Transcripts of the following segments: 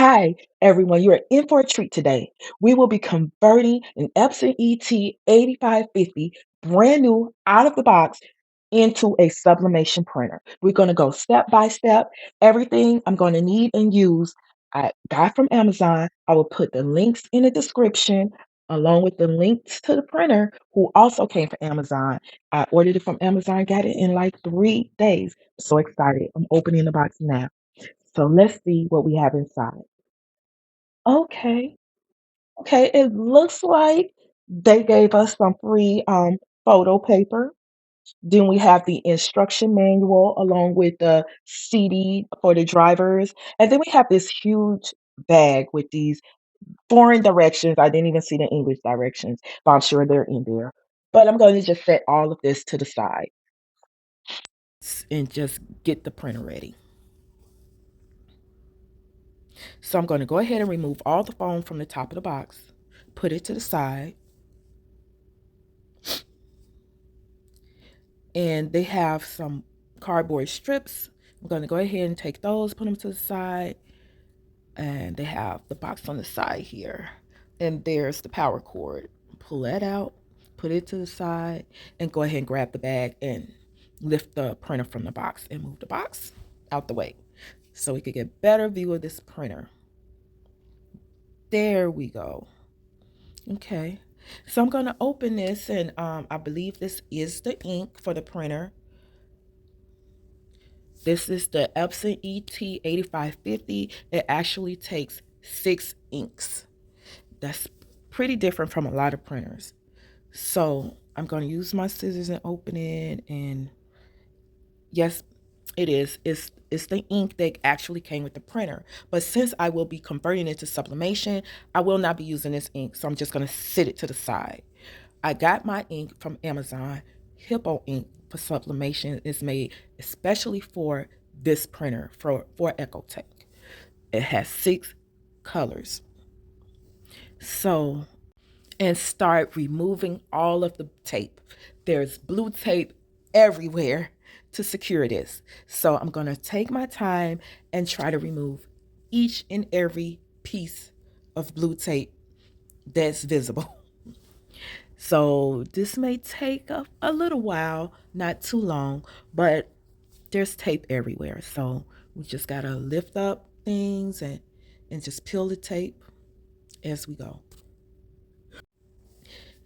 Hi, everyone. You are in for a treat today. We will be converting an Epson ET-8550, brand new, out of the box, into a sublimation printer. We're going to go step by step. Everything I'm going to need and use, I got from Amazon. I will put the links in the description along with the links to the printer, who also came from Amazon. I ordered it from Amazon, got it in like 3 days. So excited. I'm opening the box now. So let's see what we have inside. Okay. Okay, it looks like they gave us some free photo paper. Then we have the instruction manual along with the CD for the drivers. And then we have this huge bag with these foreign directions. I didn't even see the English directions, but I'm sure they're in there. But I'm going to just set all of this to the side and just get the printer ready. So I'm going to go ahead and remove all the foam from the top of the box, put it to the side. And they have some cardboard strips. I'm going to go ahead and take those, put them to the side. And they have the box on the side here. And there's the power cord. Pull that out, put it to the side, and go ahead and grab the bag and lift the printer from the box and move the box out the way so we could get a better view of this printer. There we go. Okay. So I'm going to open this, and I believe this is the ink for the printer. This is the Epson ET-8550. It actually takes 6 inks. That's pretty different from a lot of printers. So I'm going to use my scissors and open it. And yes, it is. It's the ink that actually came with the printer. But since I will be converting it to sublimation, I will not be using this ink. So I'm just going to sit it to the side. I got my ink from Amazon. Hiipoo ink for sublimation is made especially for this printer for Ecotank. It has 6 colors. So, and start removing all of the tape. There's blue tape everywhere to secure this. So I'm going to take my time and try to remove each and every piece of blue tape that's visible. So this may take a little while, not too long, but there's tape everywhere. So we just got to lift up things and just peel the tape as we go.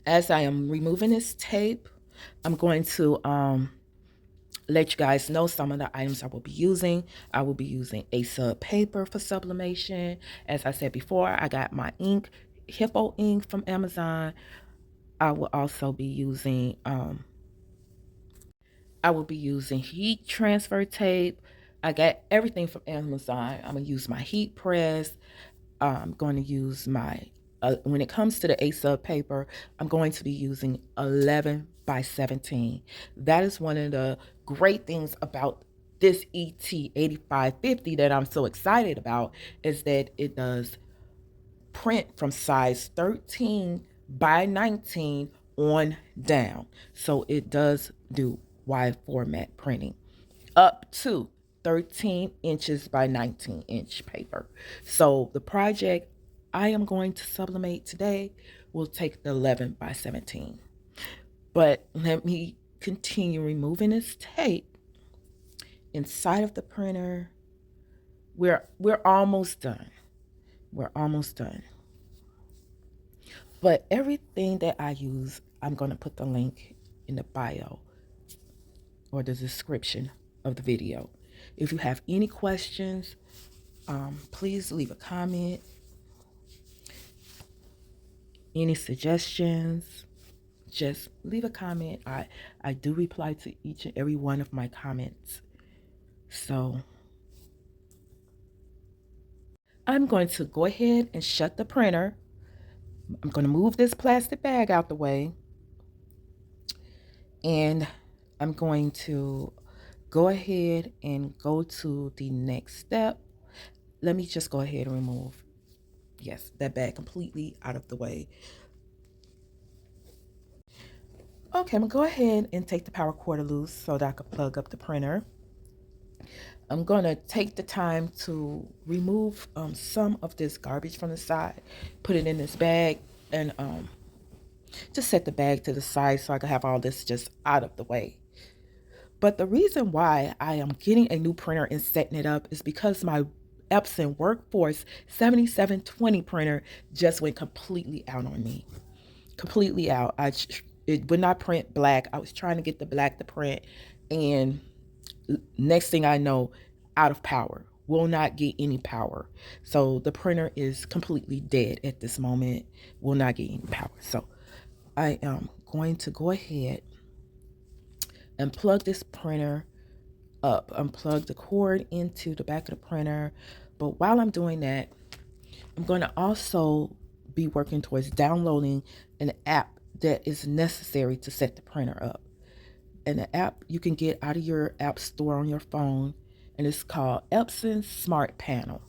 As I am removing this tape, I'm going to let you guys know some of the items I will be using. I will be using a sub paper for sublimation. As I said before, I got my ink, Hiipoo ink from Amazon. I will also be using heat transfer tape. I got everything from Amazon. I'm gonna use my heat press. I'm going to use my when it comes to the A sub paper, I'm going to be using 11 by 17. That is one of the great things about this ET-8550 that I'm so excited about, is that it does print from size 13 by 19 on down. So it does do wide format printing up to 13 inches by 19-inch paper. So the project I am going to sublimate today will take the 11 by 17. But let me continue removing this tape inside of the printer. We're almost done. We're almost done. But everything that I use, I'm going to put the link in the bio or the description of the video. If you have any questions, please leave a comment. Any suggestions, just leave a comment. I do reply to each and every one of my comments. So I'm going to go ahead and shut the printer. I'm going to move this plastic bag out the way. And I'm going to go ahead and go to the next step. Let me just go ahead and remove, yes, that bag completely out of the way. Okay, I'm gonna go ahead and take the power cord loose so that I can plug up the printer. I'm gonna take the time to remove some of this garbage from the side, put it in this bag, and just set the bag to the side so I can have all this just out of the way. But the reason why I am getting a new printer and setting it up is because my Epson Workforce 7720 printer just went completely out on me. Completely out. It would not print black. I was trying to get the black to print, and next thing I know, out of power. Will not get any power. So the printer is completely dead at this moment. Will not get any power. So I am going to go ahead and plug this printer up. Unplug the cord into the back of the printer. But while I'm doing that, I'm going to also be working towards downloading an app that is necessary to set the printer up. And the app you can get out of your app store on your phone, and it's called Epson Smart Panel.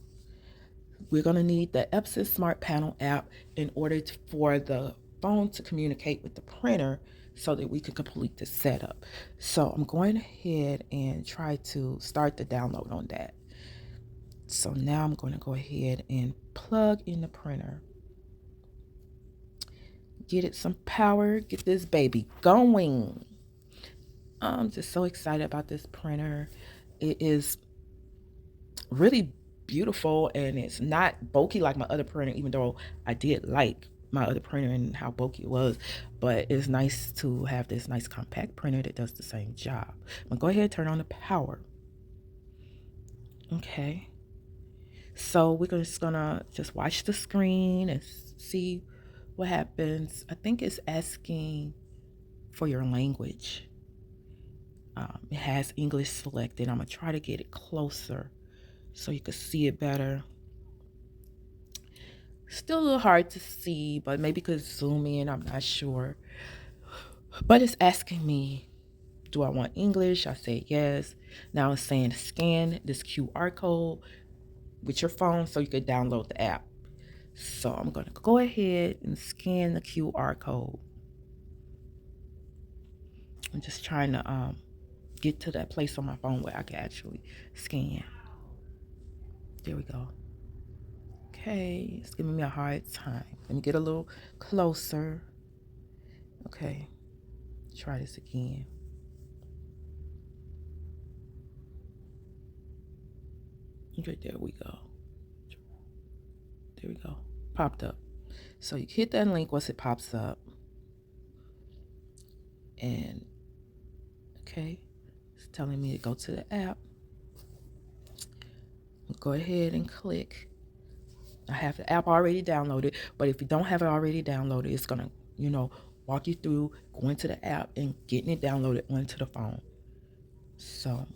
We're going to need the Epson Smart Panel app in order for the phone to communicate with the printer so that we can complete the setup. So I'm going ahead and try to start the download on that. So now I'm going to go ahead and plug in the printer. Get it some power, get this baby going. I'm just so excited about this printer. It is really beautiful and it's not bulky like my other printer, even though I did like my other printer and how bulky it was. But it's nice to have this nice compact printer that does the same job. I'm gonna go ahead and turn on the power. Okay. So we're just gonna just watch the screen and see what happens. I think it's asking for your language. It has English selected. I'm gonna try to get it closer so you can see it better. Still a little hard to see, but maybe could zoom in. I'm not sure. But it's asking me, do I want English? I say yes. Now it's saying scan this QR code with your phone so you could download the app. So I'm going to go ahead and scan the QR code. I'm just trying to get to that place on my phone where I can actually scan. There we go. Okay, it's giving me a hard time. Let me get a little closer. Okay, try this again. Okay, there we go. There we go. Popped up. So you hit that link once it pops up. And okay, it's telling me to go to the app. Go ahead and click. I have the app already downloaded, but if you don't have it already downloaded, it's gonna, walk you through going to the app and getting it downloaded onto the phone. So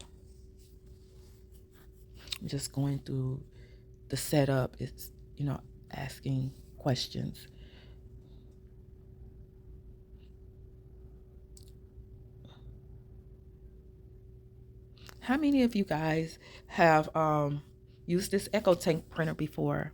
I'm just going through the setup. It's, asking questions. How many of you guys have used this Ecotank printer before?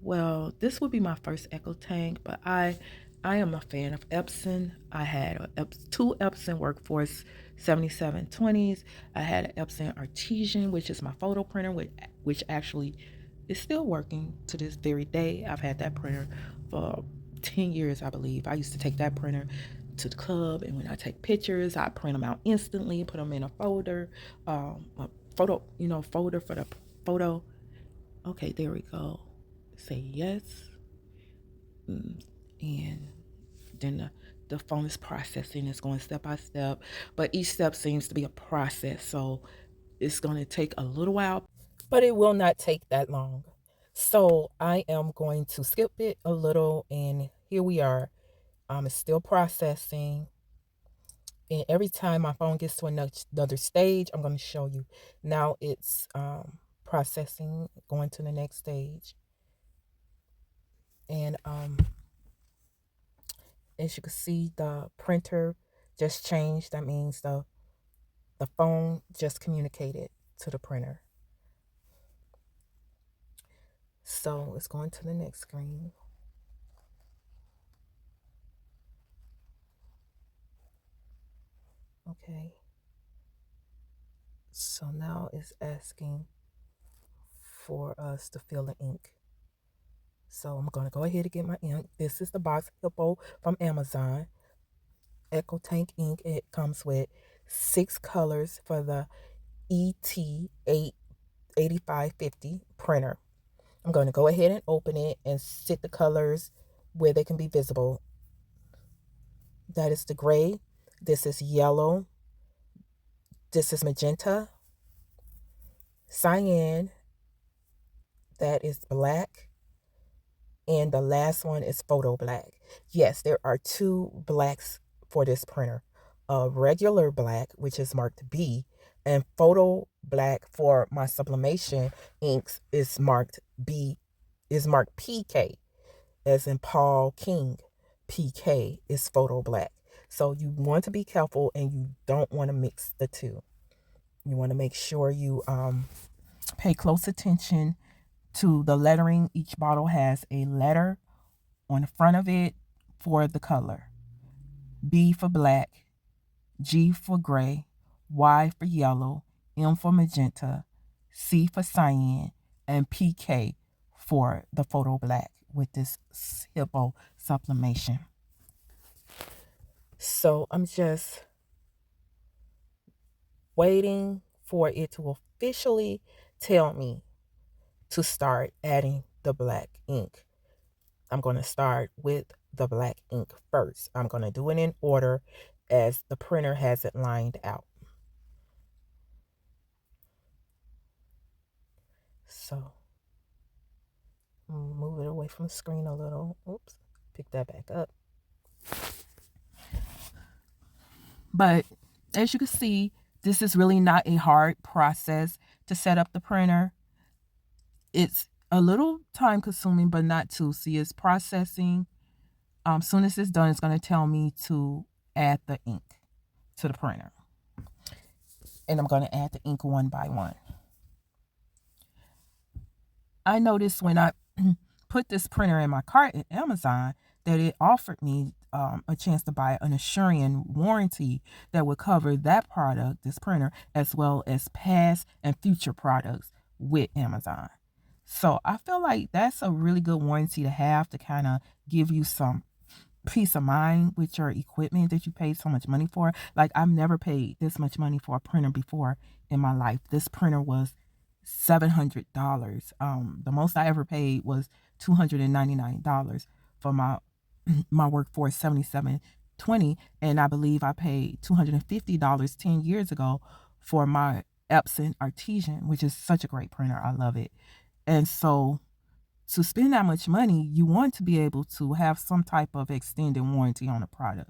Well, this would be my first Ecotank, but I am a fan of Epson. I had two Epson Workforce 7720s. I had an Epson Artesian, which is my photo printer, which actually is still working to this very day. I've had that printer for 10 years, I believe. I used to take that printer to the club, and when I take pictures, I print them out instantly, put them in a folder, a photo, folder for the photo. Okay, there we go. Say yes. And then the phone is processing. It's going step by step, but each step seems to be a process. So it's going to take a little while, but it will not take that long. So I am going to skip it a little, and here we are. It's still processing. And every time my phone gets to another stage, I'm going to show you. Now it's processing, going to the next stage. And as you can see, the printer just changed. That means the phone just communicated to the printer. So it's going to the next screen. Okay. So now it's asking for us to fill the ink. So I'm going to go ahead and get my ink. This is the box Hiipoo from Amazon. Ecotank ink. It comes with 6 colors for the ET-8550 printer. I'm going to go ahead and open it and sit the colors where they can be visible. That is the gray. This is yellow. This is magenta. Cyan. That is black. And the last one is photo black. Yes, there are 2 blacks for this printer. A regular black, which is marked B, and photo black for my sublimation inks is marked PK, as in Paul King. PK is photo black. So you want to be careful, and you don't want to mix the two. You want to make sure you pay close attention to the lettering. Each bottle has a letter on the front of it for the color. B for black, G for gray, Y for yellow, M for magenta, C for cyan, and PK for the photo black with this Hiipoo sublimation. So I'm just waiting for it to officially tell me to start adding the black ink. I'm going to start with the black ink first. I'm going to do it in order as the printer has it lined out. So move it away from the screen a little. Oops, pick that back up. But as you can see, this is really not a hard process to set up the printer. It's a little time consuming, but not too. See, it's processing. Soon as it's done, it's going to tell me to add the ink to the printer. And I'm going to add the ink one by one. I noticed when I put this printer in my cart at Amazon that it offered me a chance to buy an Asurian warranty that would cover that product, this printer, as well as past and future products with Amazon. So I feel like that's a really good warranty to have to kind of give you some peace of mind with your equipment that you paid so much money for. Like, I've never paid this much money for a printer before in my life. This printer was $700. The most I ever paid was $299 for my Workforce 7720, and I believe I paid $250 10 years ago for my Epson Artesian, which is such a great printer. I love it. And so to spend that much money, you want to be able to have some type of extended warranty on a product.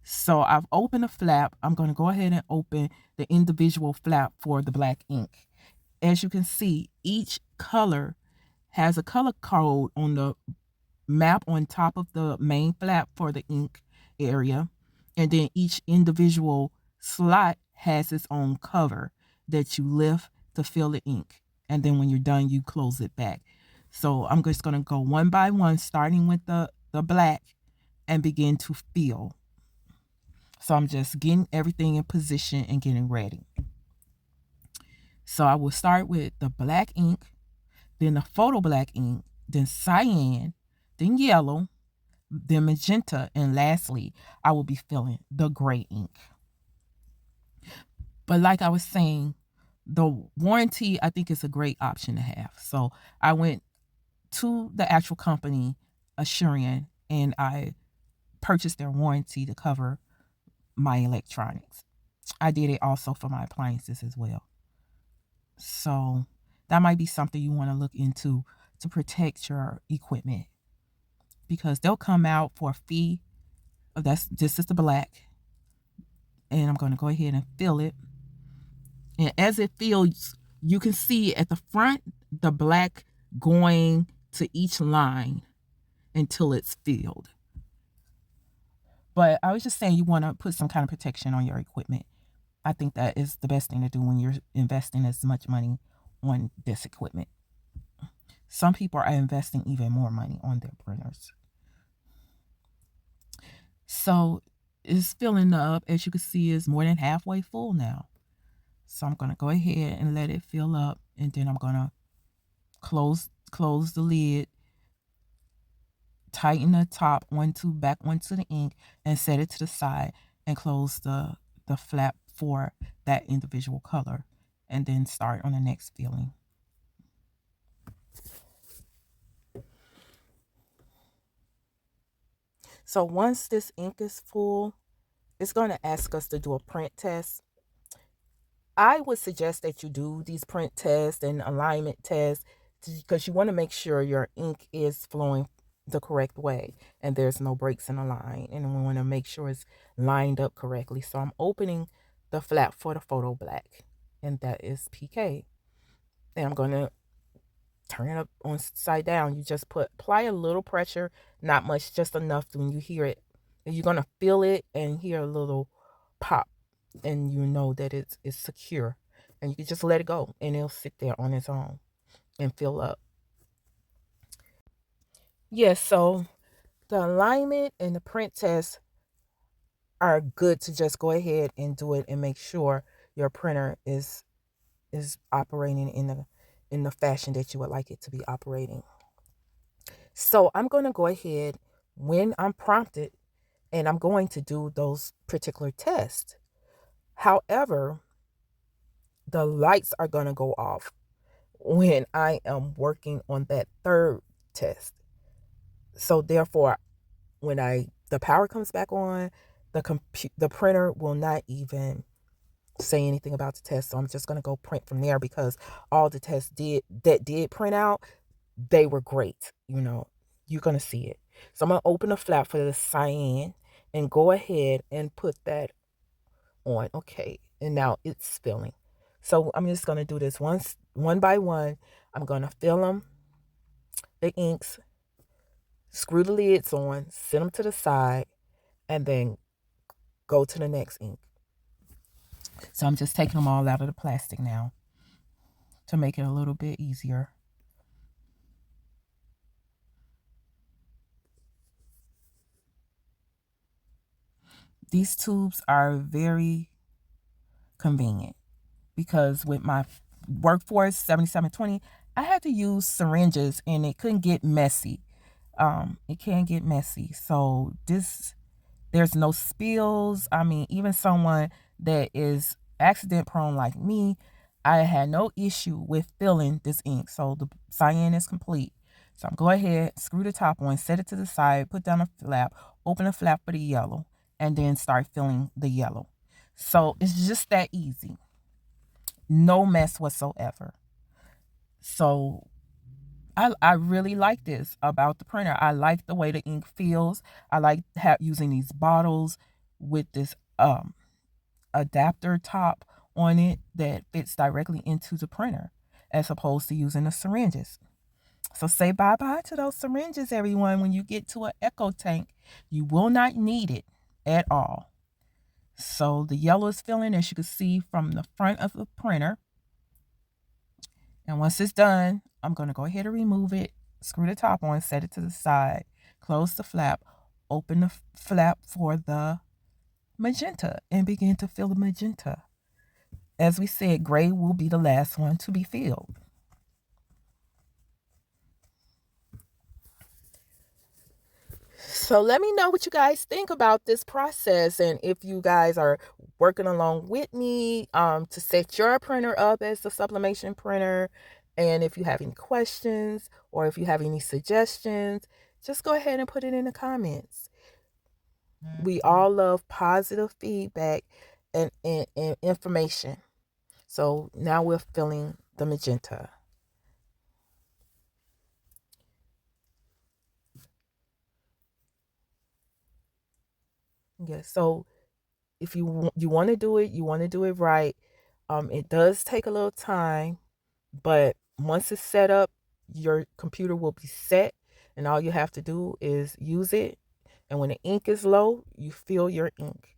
So I've opened a flap. I'm going to go ahead and open the individual flap for the black ink. As you can see, each color has a color code on the map on top of the main flap for the ink area. And then each individual slot has its own cover that you lift to fill the ink. And then when you're done, you close it back. So I'm just going to go one by one, starting with the black, and begin to fill. So I'm just getting everything in position and getting ready. So I will start with the black ink, then the photo black ink, then cyan, then yellow, then magenta, and lastly, I will be filling the gray ink. But like I was saying, the warranty, I think, is a great option to have. So I went to the actual company, Asurian, and I purchased their warranty to cover my electronics. I did it also for my appliances as well. So that might be something you want to look into to protect your equipment, because they'll come out for a fee. This is the black, and I'm going to go ahead and fill it. And as it fills, you can see at the front the black going to each line until it's filled. But I was just saying, you want to put some kind of protection on your equipment. I think that is the best thing to do when you're investing as much money on this equipment. Some people are investing even more money on their printers. So it's filling up. As you can see, is more than halfway full now. So I'm going to go ahead and let it fill up, and then I'm going to close the lid, tighten the top onto back onto the ink, and set it to the side, and close the flap for that individual color, and then start on the next filling. So once this ink is full, it's going to ask us to do a print test. I would suggest that you do these print tests and alignment tests because you want to make sure your ink is flowing the correct way and there's no breaks in the line, and we want to make sure it's lined up correctly. So I'm opening the flap for the photo black, and that is PK, and I'm going to turn it up on side down. You just apply a little pressure, not much, just enough when you hear it, and you're going to feel it and hear a little pop, and you know that it's secure, and you can just let it go and it'll sit there on its own and fill up. Yes, so the alignment and the print test are good to just go ahead and do it and make sure your printer is operating in the fashion that you would like it to be operating. So I'm going to go ahead when I'm prompted, and I'm going to do those particular tests. However, the lights are going to go off when I am working on that third test. So therefore, when the power comes back on, the printer will not even say anything about the test. So I'm just going to go print from there, because all the tests did print out, they were great. You're going to see it. So I'm going to open a flap for the cyan and go ahead and put that on. Okay. And now it's filling. So I'm just going to do this one by one. I'm going to fill them, the inks, screw the lids on, set them to the side, and then go to the next ink. So I'm just taking them all out of the plastic now to make it a little bit easier. These tubes are very convenient because with my workforce 7720, I had to use syringes and it couldn't get messy. It can get messy. So there's no spills. I mean, even someone that is accident prone like me, I had no issue with filling this ink. So the cyan is complete. So I'm go ahead, screw the top on, set it to the side, put down a flap, open a flap for the yellow, and then start filling the yellow. So it's just that easy. No mess whatsoever. So I really like this about the printer. I like the way the ink feels. I like using these bottles with this adapter top on it that fits directly into the printer, as opposed to using the syringes. So say bye-bye to those syringes, everyone. When you get to an Ecotank, you will not need it at all. So the yellow is filling, as you can see from the front of the printer. And once it's done, I'm going to go ahead and remove it, screw the top on, set it to the side, close the flap, open the flap for the magenta, and begin to fill the magenta. As we said, gray will be the last one to be filled. So let me know what you guys think about this process, and if you guys are working along with me to set your printer up as the sublimation printer, and if you have any questions or if you have any suggestions, just go ahead and put it in the comments. We all love positive feedback and information. So now we're filling the magenta. Yeah, so if you want to do it, you want to do it right. It does take a little time, but once it's set up, your computer will be set, and all you have to do is use it. And when the ink is low, you fill your ink.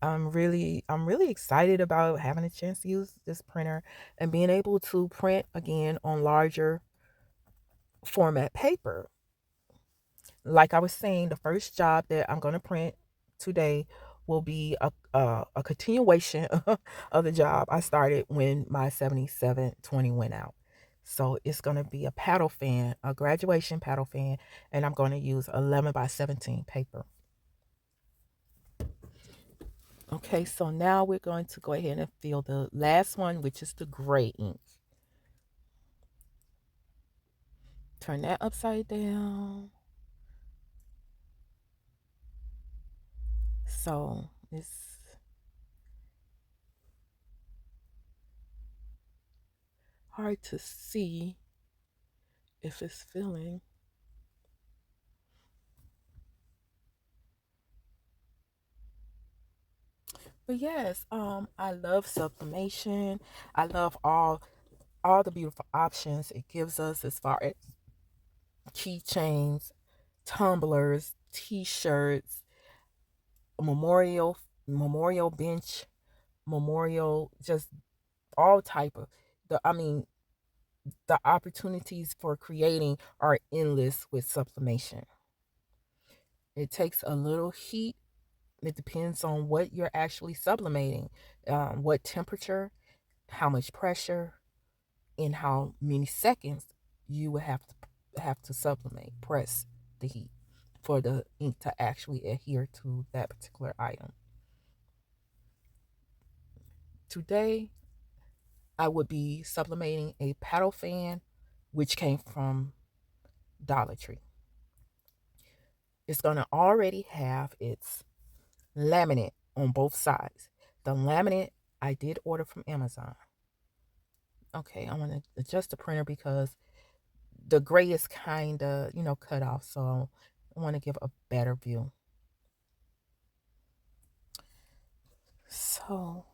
I'm really excited about having a chance to use this printer and being able to print again on larger format paper. Like I was saying, the first job that I'm going to print today will be a continuation of the job I started when my 7720 went out. So it's going to be a paddle fan, a graduation paddle fan, and I'm going to use 11 by 17 paper. Okay, so now we're going to go ahead and fill the last one, which is the gray ink. Turn that upside down. So it's hard to see if it's filling. But yes, I love sublimation. I love all the beautiful options it gives us as far as keychains, tumblers, t-shirts, memorial memorial bench, memorial, just all type of the I mean the opportunities for creating are endless with sublimation. It takes a little heat. It depends on what you're actually sublimating, what temperature, how much pressure, in how many seconds you would have to sublimate, press the heat for the ink to actually adhere to that particular item. Today, I would be sublimating a paddle fan, which came from Dollar Tree. It's going to already have its laminate on both sides. The laminate I did order from Amazon. Okay, I'm going to adjust the printer because the gray is kind of, cut off. So I want to give a better view. So,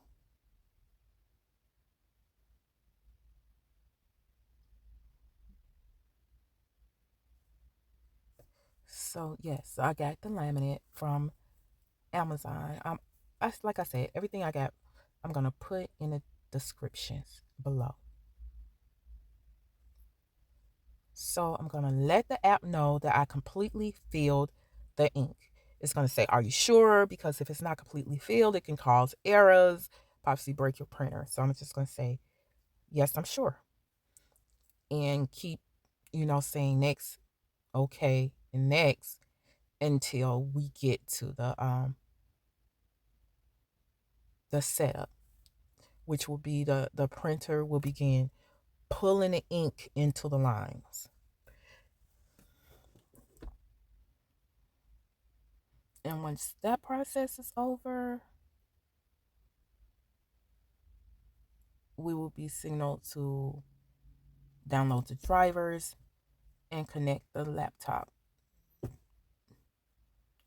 yes, I got the laminate from Amazon. Like I said, everything I got, I'm gonna put in the descriptions below. So I'm gonna let the app know that I completely filled the ink. It's gonna say, "Are you sure?" Because if it's not completely filled, it can cause errors, possibly break your printer. So I'm just gonna say, "Yes, I'm sure," and keep, saying next, okay, and next until we get to the setup, which will be the printer will begin pulling the ink into the lines. And once that process is over, we will be signaled to download the drivers and connect the laptop.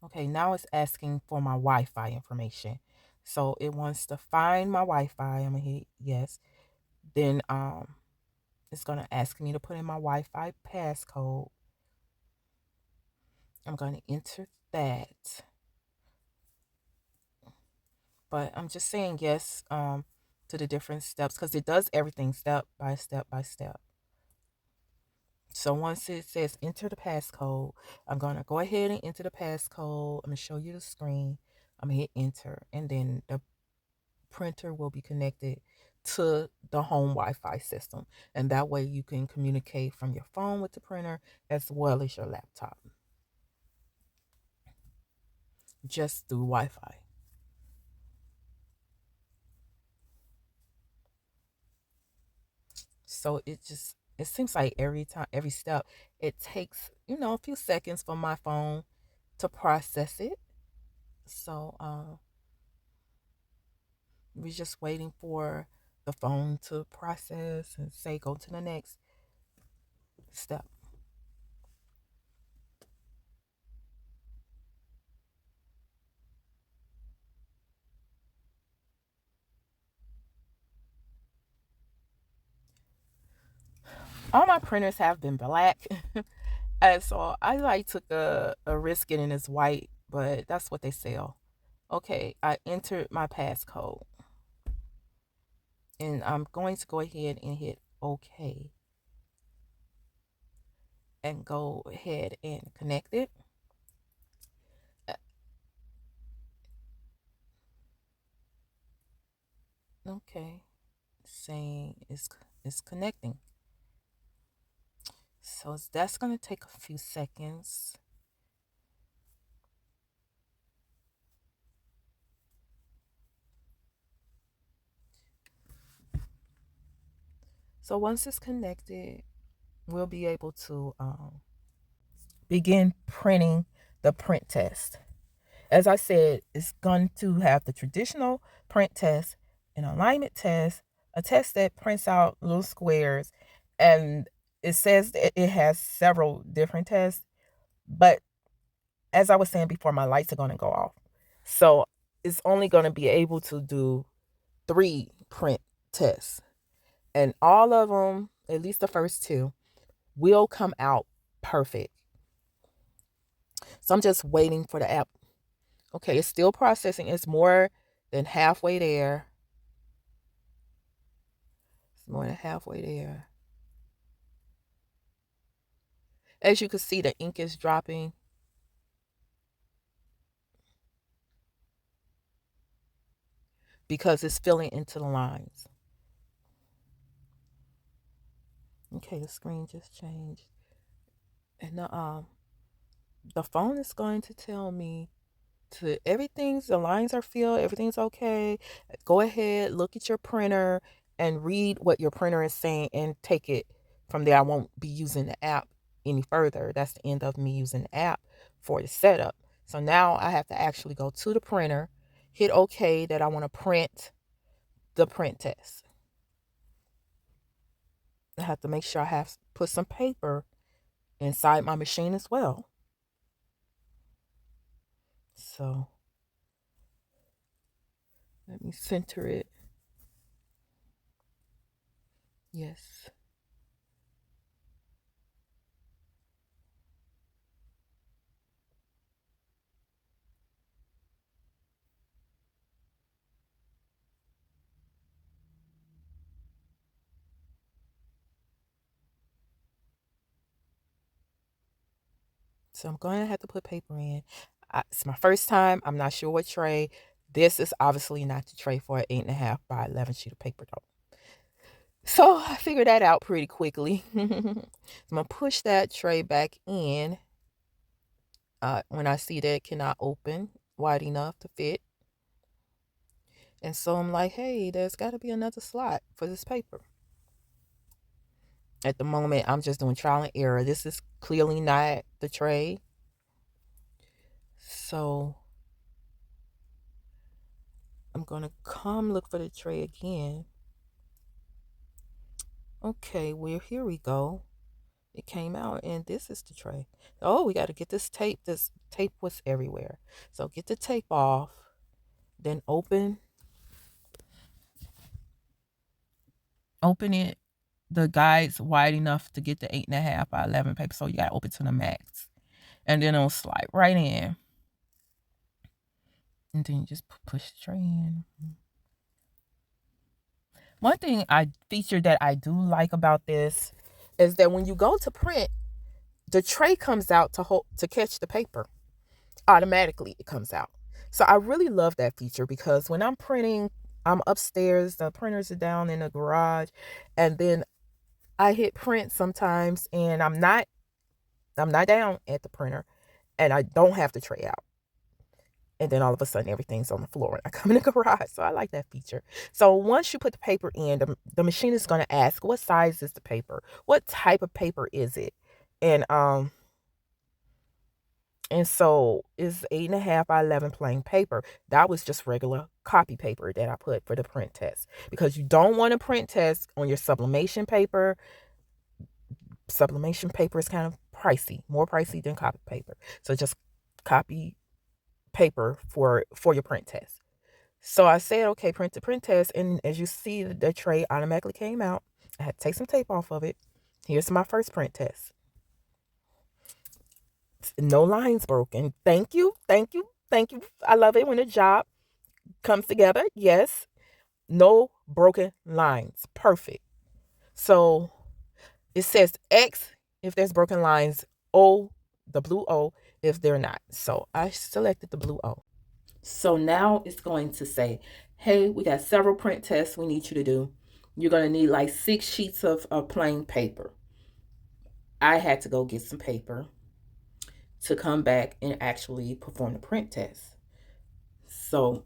Okay, now it's asking for my Wi-Fi information. So it wants to find my Wi-Fi. I'm gonna hit yes. Then it's gonna ask me to put in my Wi-Fi passcode. I'm gonna enter that. But I'm just saying yes to the different steps because it does everything step by step by step. So once it says enter the passcode, I'm going to go ahead and enter the passcode. I'm going to show you the screen. I'm going to hit enter, and then the printer will be connected to the home Wi-Fi system. And that way you can communicate from your phone with the printer as well as your laptop just through Wi-Fi. So it seems like every time, every step, it takes, a few seconds for my phone to process it. So we're just waiting for the phone to process and say go to the next step. All my printers have been black. And so I like took a risk getting this white, but that's what they sell. Okay, I entered my passcode. And I'm going to go ahead and hit OK. And go ahead and connect it. Okay, saying it's connecting. So that's going to take a few seconds. So once it's connected, we'll be able to begin printing the print test. As I said, it's going to have the traditional print test, an alignment test, a test that prints out little squares, and it says that it has several different tests. But as I was saying before, my lights are going to go off. So it's only going to be able to do 3 print tests. And all of them, at least the first 2, will come out perfect. So I'm just waiting for the app. Okay, it's still processing. It's more than halfway there. It's more than halfway there. As you can see, the ink is dropping. Because it's filling into the lines. Okay, the screen just changed. And the phone is going to tell me the lines are filled, everything's okay. Go ahead, look at your printer and read what your printer is saying and take it from there. I won't be using the app any further. That's the end of me using the app for the setup. So now I have to actually go to the printer, hit okay that I want to print the print test. I have to make sure I have put some paper inside my machine as well. So let me center it. Yes. So I'm going to have to put paper in. It's my first time. I'm not sure what tray. This is obviously not the tray for an 8.5 by 11 sheet of paper though. So I figured that out pretty quickly. So I'm going to push that tray back in when I see that it cannot open wide enough to fit. And so I'm like, hey, there's got to be another slot for this paper. At the moment, I'm just doing trial and error. This is clearly not the tray. So I'm going to come look for the tray again. Okay, well, here we go. It came out, and this is the tray. Oh, we got to get this tape. This tape was everywhere. So get the tape off, then open it. The guide's wide enough to get the 8.5 by 11 paper, so you got to open to the max. And then it'll slide right in. And then you just push the tray in. One feature that I do like about this is that when you go to print, the tray comes out to catch the paper. Automatically it comes out. So I really love that feature because when I'm printing, I'm upstairs, the printers are down in the garage, and then I hit print sometimes and I'm not down at the printer and I don't have the tray out. And then all of a sudden everything's on the floor and I come in the garage. So I like that feature. So once you put the paper in, the machine is going to ask, what size is the paper? What type of paper is it? And so it's 8.5 by 11 plain paper. That was just regular copy paper that I put for the print test. Because you don't want to print test on your sublimation paper. Sublimation paper is kind of pricey, more pricey than copy paper. So just copy paper for your print test. So I said, okay, print the print test. And as you see, the tray automatically came out. I had to take some tape off of it. Here's my first print test. No lines broken. Thank you. Thank you. Thank you. I love it when a job comes together. Yes. No broken lines. Perfect. So it says X if there's broken lines, O, the blue O, if they're not. So I selected the blue O. So now it's going to say, hey, we got several print tests we need you to do. You're going to need like 6 sheets of plain paper. I had to go get some paper to come back and actually perform the print test. So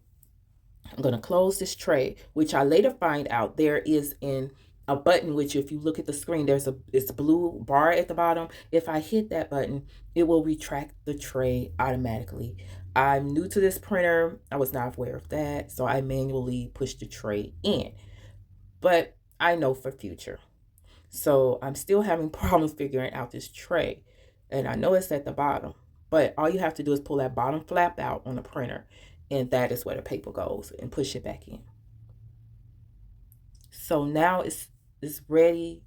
I'm going to close this tray, which I later find out there is in a button, which if you look at the screen, it's a blue bar at the bottom. If I hit that button, it will retract the tray automatically. I'm new to this printer. I was not aware of that, so I manually pushed the tray in. But I know for future. So I'm still having problems figuring out this tray. And I know it's at the bottom, but all you have to do is pull that bottom flap out on the printer, and that is where the paper goes, and push it back in. So now it's ready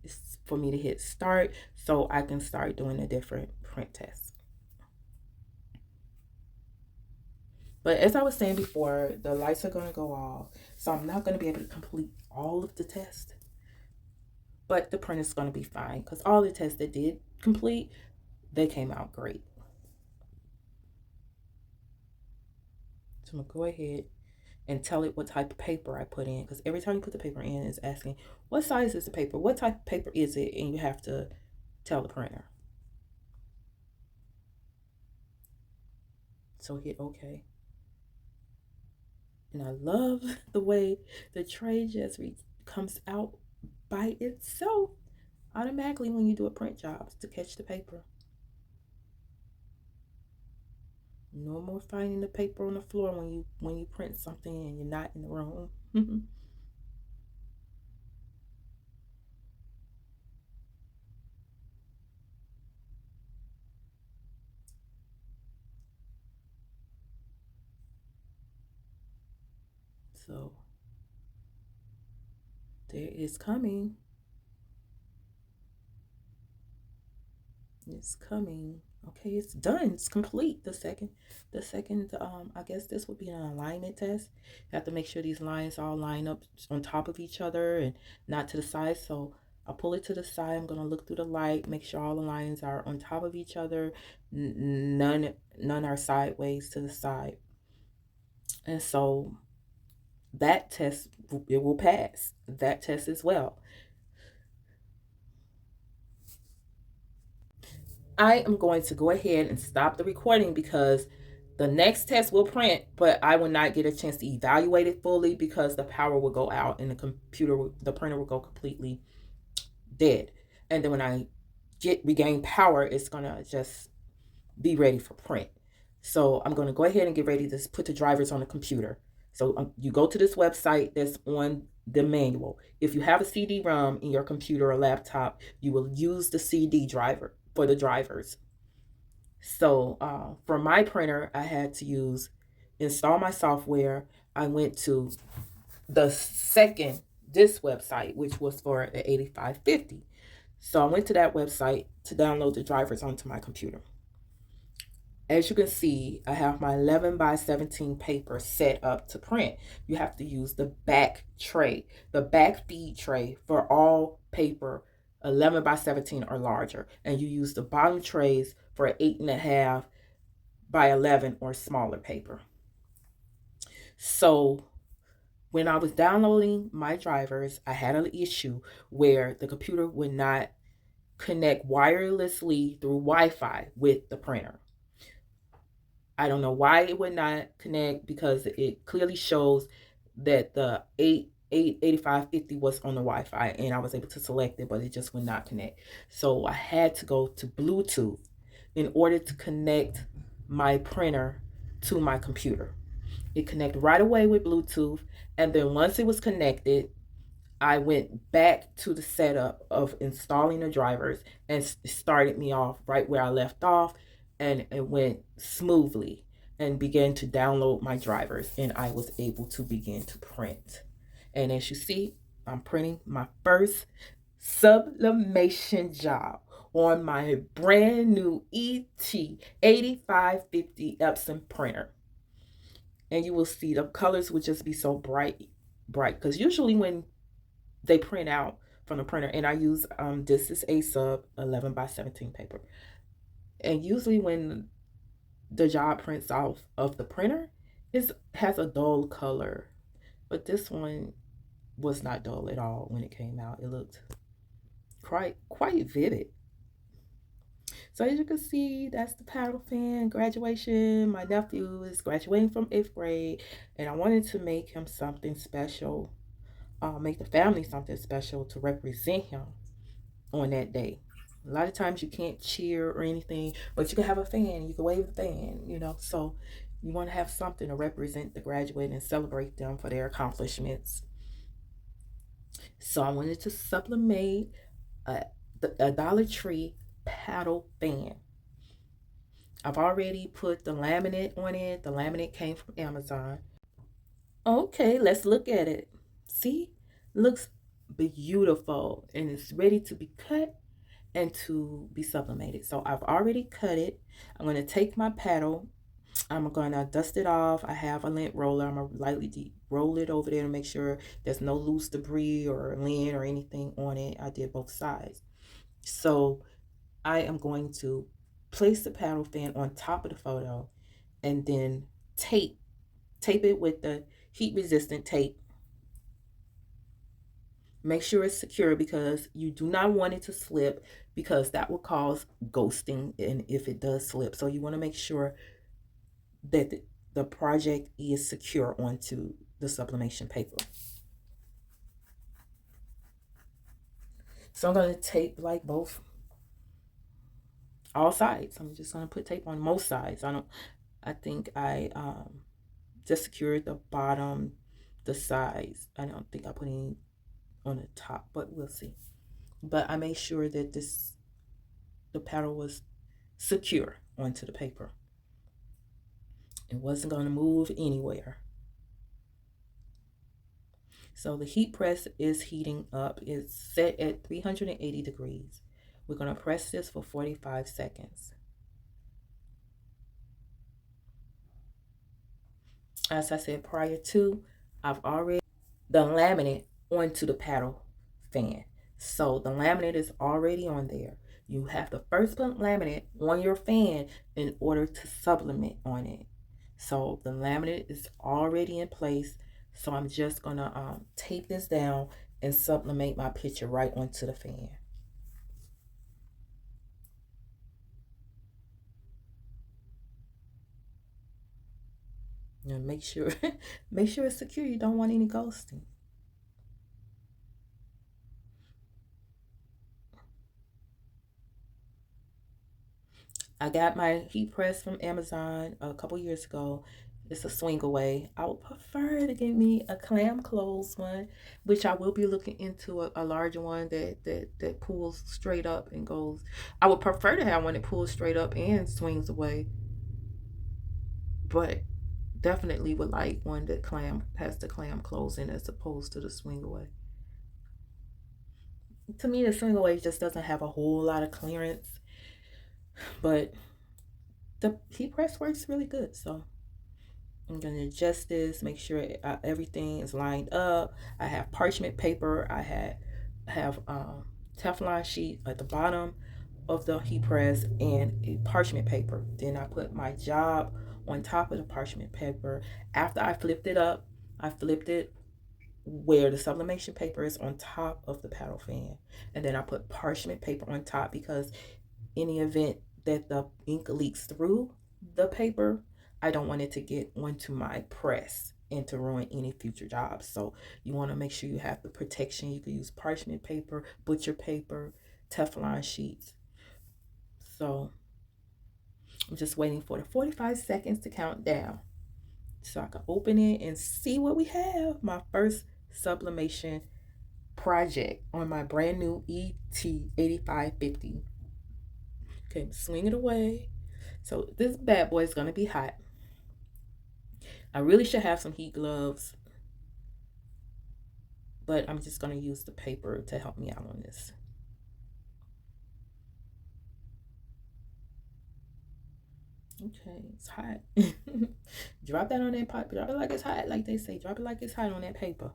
for me to hit start so I can start doing a different print test. But as I was saying before, the lights are going to go off, so I'm not going to be able to complete all of the tests. But the print is going to be fine because all the tests that did complete, they came out great. So I'm going to go ahead and tell it what type of paper I put in, because every time you put the paper in, it's asking, what size is the paper? What type of paper is it? And you have to tell the printer. So hit OK. And I love the way the tray just comes out by itself automatically when you do a print job to catch the paper. No more finding the paper on the floor when you print something and you're not in the room. So there is coming. It's coming. Okay, it's done. It's complete. The second, I guess this would be an alignment test. You have to make sure these lines all line up on top of each other and not to the side. So I'll pull it to the side. I'm gonna look through the light, make sure all the lines are on top of each other. None are sideways to the side. And so that test, it will pass. That test as well. I am going to go ahead and stop the recording because the next test will print, but I will not get a chance to evaluate it fully because the power will go out and the printer will go completely dead. And then when I regain power, it's gonna just be ready for print. So I'm gonna go ahead and get ready to put the drivers on the computer. So you go to this website that's on the manual. If you have a CD-ROM in your computer or laptop, you will use the CD driver for the drivers. So for my printer, I had to install my software. I went to this website, which was for the 8550. So I went to that website to download the drivers onto my computer. As you can see, I have my 11 by 17 paper set up to print. You have to use the back tray, the back feed tray for all paper 11 by 17 or larger. And you use the bottom trays for 8.5 by 11 or smaller paper. So when I was downloading my drivers, I had an issue where the computer would not connect wirelessly through Wi-Fi with the printer. I don't know why it would not connect because it clearly shows that the 8550 was on the Wi-Fi and I was able to select it, but it just would not connect. So I had to go to Bluetooth in order to connect my printer to my computer. It connected right away with Bluetooth, and then once it was connected, I went back to the setup of installing the drivers and started me off right where I left off, and it went smoothly and began to download my drivers, and I was able to begin to print. And as you see, I'm printing my first sublimation job on my brand new ET-8550 Epson printer. And you will see the colors would just be so bright because usually when they print out from the printer, and I use this is a sub 11 by 17 paper, and usually when the job prints off of the printer, it has a dull color But this one was not dull at all when it came out. It looked quite vivid. So as you can see, that's the paddle fan graduation. My nephew is graduating from 8th grade, and I wanted to make him something special, make the family something special to represent him on that day. A lot of times you can't cheer or anything, but you can have a fan, you can wave a fan, you know. So you want to have something to represent the graduate and celebrate them for their accomplishments. So I wanted to sublimate a, a Dollar Tree paddle fan. I've already put the laminate on it. The laminate came from Amazon. Okay, let's look at it. See, looks beautiful and it's ready to be cut and to be sublimated. So I've already cut it. I'm going to take my paddle. I'm going to dust it off. I have a lint roller. I'm going to lightly roll it over there to make sure there's no loose debris or lint or anything on it. I did both sides. So I am going to place the paddle fan on top of the photo and then tape it with the heat resistant tape. Make sure it's secure because you do not want it to slip, because that will cause ghosting and if it does slip. So you want to make sure that the project is secure onto the sublimation paper. So I'm going to tape like all sides. I'm just going to put tape on most sides. I think I just secured the bottom, the sides. I don't think I put any on the top, but we'll see. But I made sure that the paddle was secure onto the paper. It wasn't going to move anywhere. So the heat press is heating up. It's set at 380 degrees. We're going to press this for 45 seconds. As I said prior to, I've already the laminate onto the paddle fan. So the laminate is already on there. You have to first put laminate on your fan in order to sublimate on it. So the laminate is already in place. So I'm just gonna tape this down and sublimate my picture right onto the fan. And make sure make sure it's secure. You don't want any ghosting. I got my heat press from Amazon a couple years ago. It's a swing away. I would prefer to get me a clam closed one, which I will be looking into a larger one that pulls straight up and goes. I would prefer to have one that pulls straight up and swings away, but definitely would like one that has the clam closing as opposed to the swing away. To me, the swing away just doesn't have a whole lot of clearance, but the heat press works really good. So I'm going to adjust this, make sure everything is lined up. I have parchment paper. I have Teflon sheet at the bottom of the heat press and a parchment paper. Then I put my job on top of the parchment paper. After I flipped it up, I flipped it where the sublimation paper is on top of the paddle fan. And then I put parchment paper on top because in the event that the ink leaks through the paper, I don't want it to get onto my press and to ruin any future jobs. So you want to make sure you have the protection. You can use parchment paper, butcher paper, Teflon sheets. So I'm just waiting for the 45 seconds to count down so I can open it and see what we have. My first sublimation project on my brand new ET-8550. Okay, swing it away. So this bad boy is going to be hot. I really should have some heat gloves, but I'm just going to use the paper to help me out on this. Okay, it's hot. Drop that on that pot. Drop it like it's hot, like they say. Drop it like it's hot on that paper.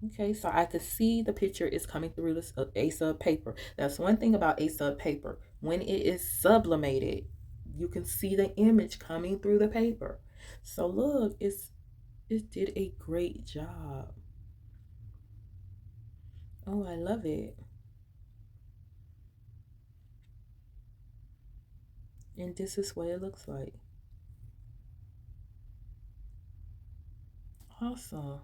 Okay, so I could see the picture is coming through this A-sub paper. That's one thing about A-sub paper. When it is sublimated, you can see the image coming through the paper. So look, it's It did a great job. Oh, I love it. And this is what it looks like. Awesome.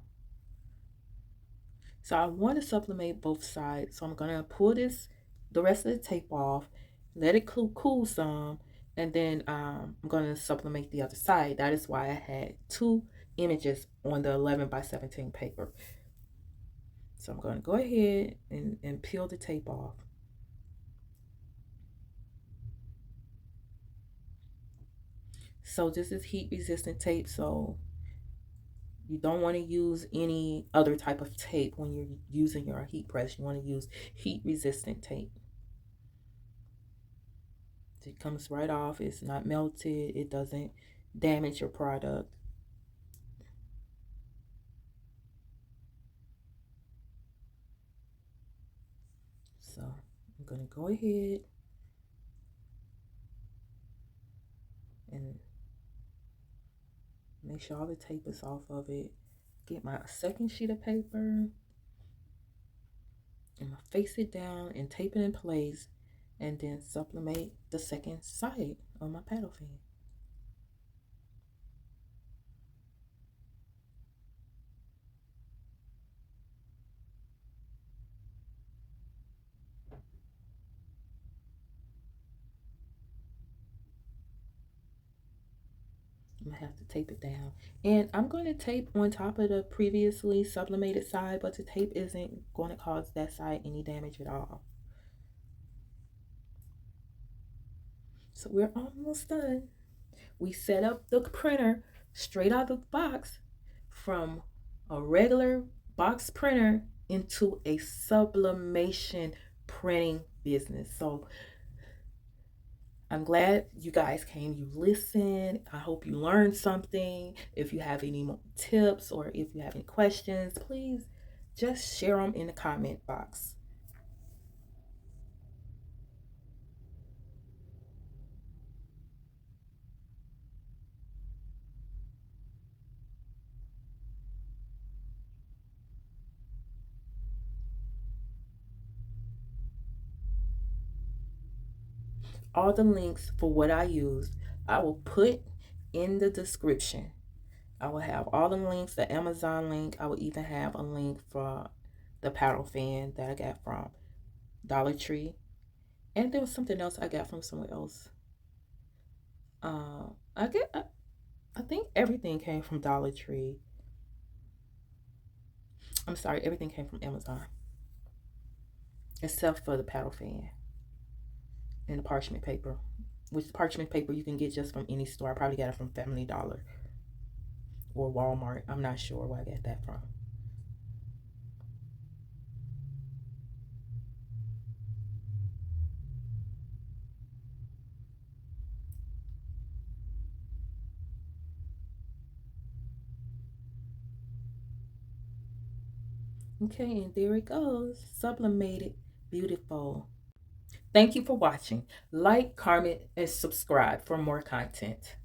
So I want to sublimate both sides. So I'm going to pull the rest of the tape off, let it cool some, and then I'm going to sublimate the other side. That is why I had two images on the 11 by 17 paper. So I'm going to go ahead and peel the tape off. So this is heat resistant tape, so you don't want to use any other type of tape when you're using your heat press. You want to use heat resistant tape. It comes right off. It's not melted. It doesn't damage your product. So I'm going to go ahead and make sure all the tape is off of it. Get my second sheet of paper. I'm going to face it down and tape it in place, and then sublimate the second side of my paddle fan. I'm gonna have to tape it down, and I'm going to tape on top of the previously sublimated side, but the tape isn't going to cause that side any damage at all. So we're almost done. We set up the printer straight out of the box from a regular box printer into a sublimation printing business. So I'm glad you guys came, you listened. I hope you learned something. If you have any more tips or if you have any questions, please just share them in the comment box. All the links for what I used, I will put in the description. I will have all the links, the Amazon link. I will even have a link for the paddle fan that I got from Dollar Tree. And there was something else I got from somewhere else. I get I think everything came from Dollar Tree. I'm sorry, everything came from Amazon. Except for the paddle fan and the parchment paper. Which parchment paper you can get just from any store. I probably got it from Family Dollar or Walmart. I'm not sure where I got that from. Okay, and there it goes. Sublimated. Beautiful. Thank you for watching. Like, comment, and subscribe for more content.